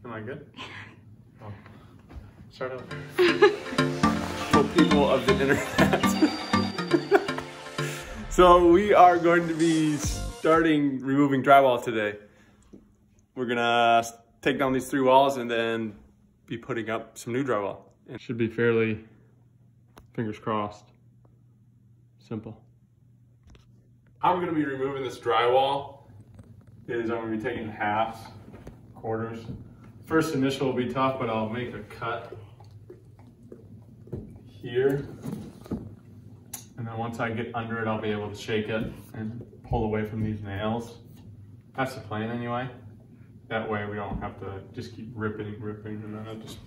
Am I good? Oh. Start over. For people of the internet. So we are going to be starting removing drywall today. We're gonna take down these 3 walls and then be putting up some new drywall. It should be fairly, fingers crossed, simple. How I'm gonna be removing this drywall is I'm gonna be taking halves, quarters. First initial will be tough, but I'll make a cut here. And then once I get under it, I'll be able to shake it and pull away from these nails. That's the plan anyway. That way we don't have to just keep ripping, and then it'll just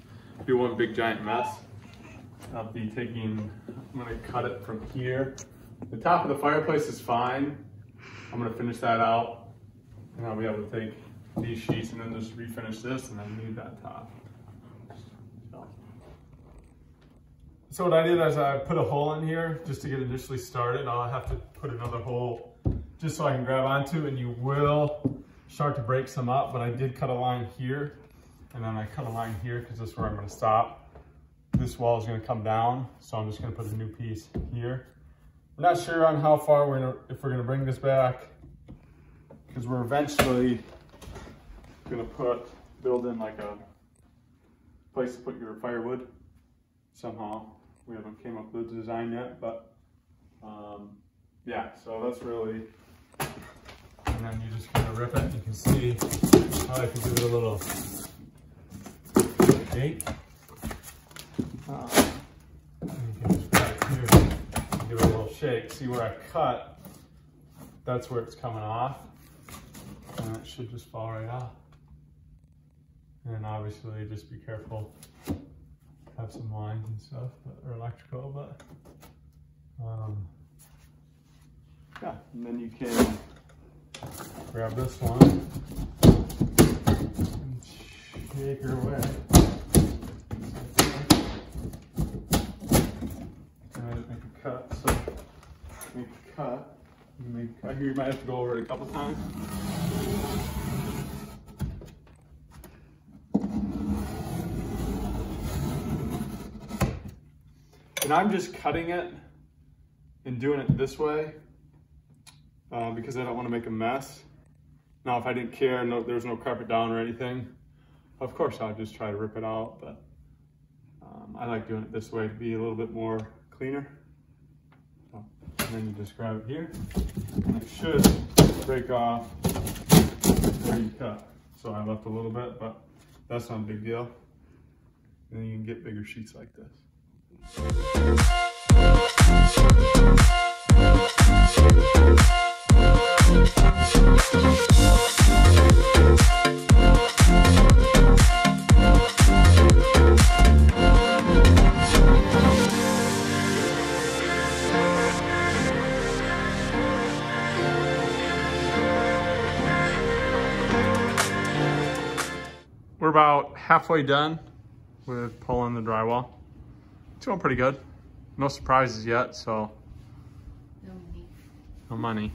be one big giant mess. I'll be taking, I'm gonna cut it from here. The top of the fireplace is fine. I'm gonna finish that out, and I'll be able to take these sheets and then just refinish this and then leave that top. So what I did is I put a hole in here just to get initially started. I'll have to put another hole just so I can grab onto, and you will start to break some up, but I did cut a line here, and then I cut a line here because this is where I'm gonna stop. This wall is gonna come down, so I'm just gonna put a new piece here. I'm not sure on how far if we're gonna bring this back, because we're eventually gonna build in like a place to put your firewood somehow. We haven't came up with the design yet, but yeah, so that's really, and then you just kind of rip it. You can see how I can give it a little shake. And you can just grab it here and give it a little shake. See where I cut, that's where it's coming off, and it should just fall right off. And obviously just be careful, have some lines and stuff, or electrical, but yeah, and then you can grab this one and shake her away. And I make a cut, so make a cut. You might have to go over it a couple times. And I'm just cutting it and doing it this way because I don't want to make a mess. Now, if I didn't care, there's no carpet down or anything, of course I'll just try to rip it out, but I like doing it this way to be a little bit more cleaner. So, and then you just grab it here, and it should break off where you cut. So I left a little bit, but that's not a big deal. And then you can get bigger sheets like this. We're about halfway done with pulling the drywall. It's going pretty good. No surprises yet, so. No money. No money.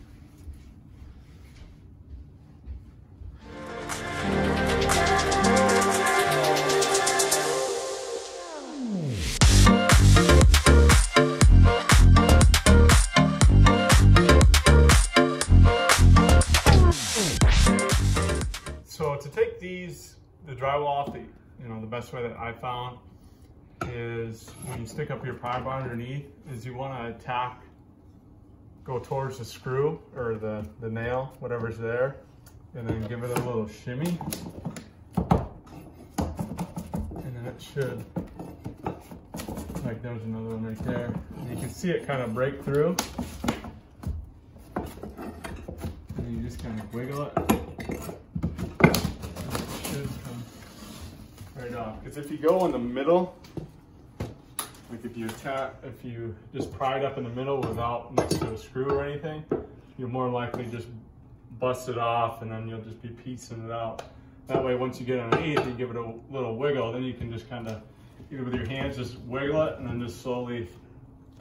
So to take the drywall off, the best way that I found is when you stick up your pry bar underneath, is you want to go towards the screw or the nail, whatever's there, and then give it a little shimmy. And then it should, like there's another one right there. And you can see it kind of break through. And then you just kind of wiggle it. And it should come right off. Because if you go in the middle, like if you just pry it up in the middle without next to a screw or anything, you'll more likely just bust it off, and then you'll just be piecing it out. That way, once you get underneath, you give it a little wiggle, then you can just kind of, either with your hands, just wiggle it, and then just slowly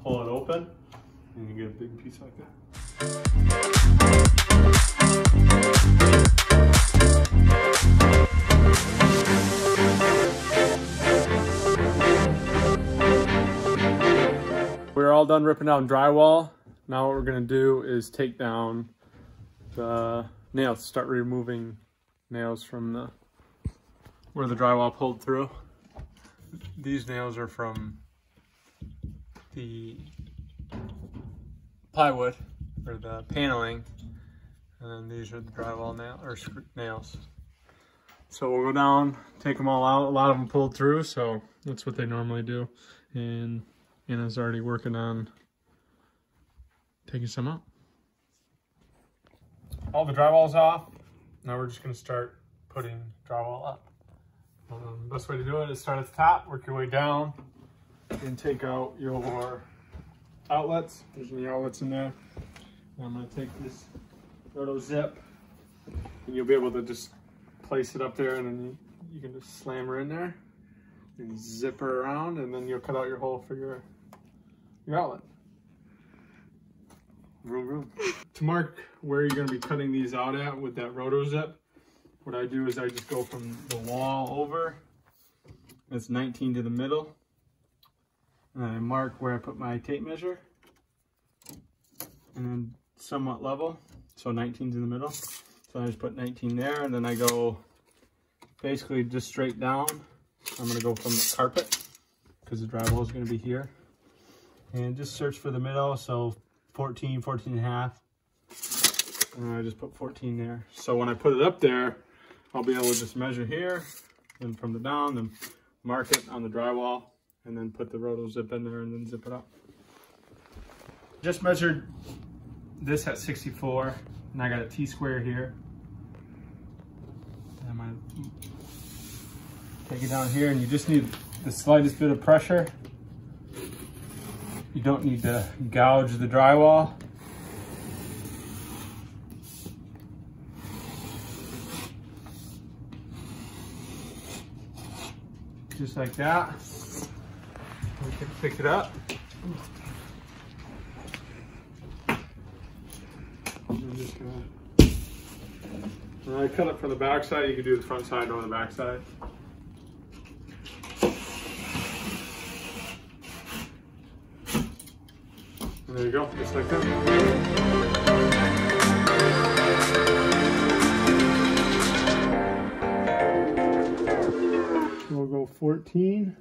pull it open, and you get a big piece like that. all done ripping down drywall. Now what we're gonna do is take down the nails, start removing nails from where the drywall pulled through. These nails are from the plywood or the paneling, and then these are the drywall nails. So we'll go down, take them all out. A lot of them pulled through, so that's what they normally do. And Anna's already working on taking some out. All the drywall's off. Now we're just gonna start putting drywall up. Best way to do it is start at the top, work your way down, and take out your outlets. There's any outlets in there. And I'm gonna take this roto zip, and you'll be able to just place it up there, and then you can just slam her in there and zip her around, and then you'll cut out your hole for your outlet. Vroom, vroom. To mark where you're going to be cutting these out at with that roto zip, what I do is I just go from the wall over. That's 19 to the middle. And I mark where I put my tape measure. And then somewhat level. So 19 to the middle. So I just put 19 there, and then I go basically just straight down. I'm going to go from the carpet because the drywall is going to be here. And just search for the middle. So 14, 14 and a half. And I just put 14 there. So when I put it up there, I'll be able to just measure here, and from the down, then mark it on the drywall, and then put the roto zip in there and then zip it up. Just measured this at 64, and I got a T-square here. And I'm gonna take it down here, and you just need the slightest bit of pressure. You don't need to gouge the drywall. Just like that. We can pick it up. When I cut it from the back side, you can do the front side or the back side. And there you go, just like that. We'll go 14,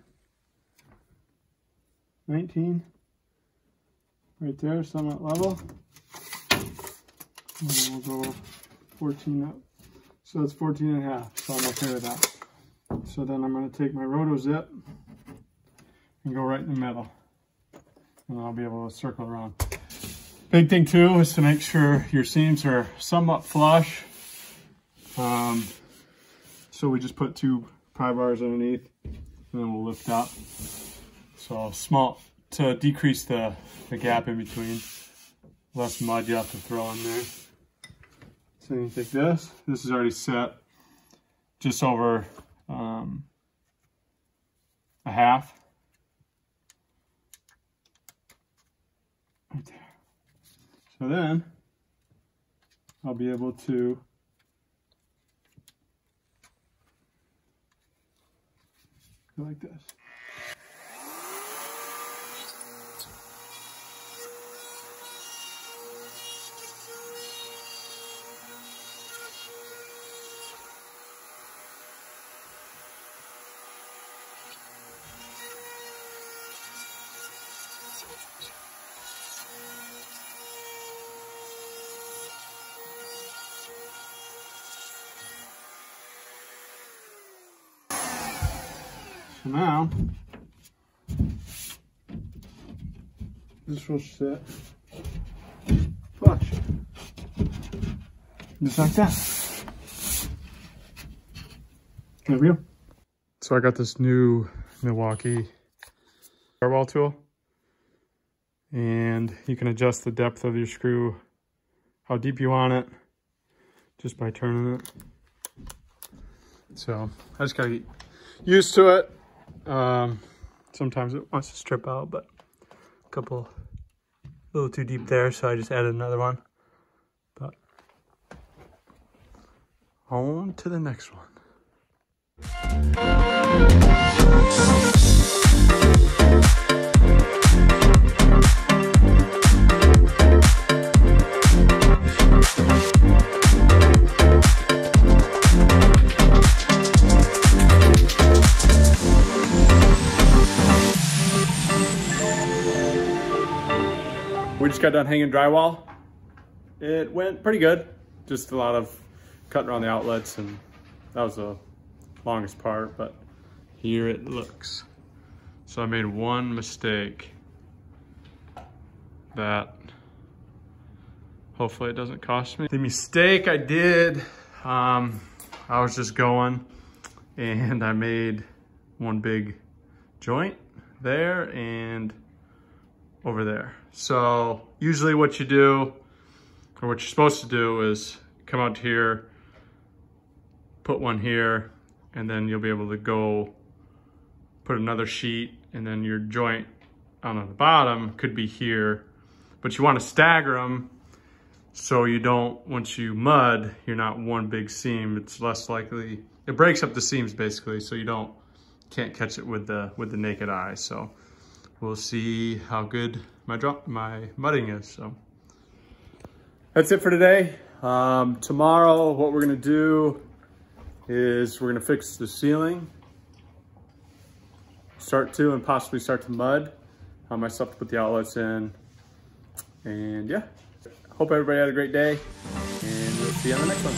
19, right there, somewhat level. And then we'll go 14 up. So it's 14 and a half, so I'm okay with that. So then I'm gonna take my roto zip and go right in the middle. And I'll be able to circle around. Big thing too is to make sure your seams are somewhat flush. So we just put 2 pry bars underneath, and then we'll lift up. So small, to decrease the gap in between. Less mud you have to throw in there. So you take this. This is already set just over a half. Right there. So then I'll be able to go like this. So now, this will sit flush, just like that. There we go. So I got this new Milwaukee drywall tool, and you can adjust the depth of your screw, how deep you want it, just by turning it. So I just gotta get used to it. Sometimes it wants to strip out, but a little too deep there, so I just added another one. But on to the next one. got done hanging drywall. It went pretty good. Just a lot of cutting around the outlets, and that was the longest part, but here it looks. So I made one mistake that hopefully it doesn't cost me. The mistake I did, I was just going and I made one big joint there and over there. So usually what you do, or what you're supposed to do, is come out here, put one here, and then you'll be able to go put another sheet, and then your joint on the bottom could be here. But you want to stagger them so you don't, once you mud, you're not one big seam. It's less likely, it breaks up the seams basically, so you can't catch it with the naked eye. So we'll see how good my mudding is. So that's it for today. Tomorrow, what we're gonna do is we're gonna fix the ceiling, and possibly start to mud. Myself to put the outlets in, and yeah. Hope everybody had a great day, and we'll see you on the next one.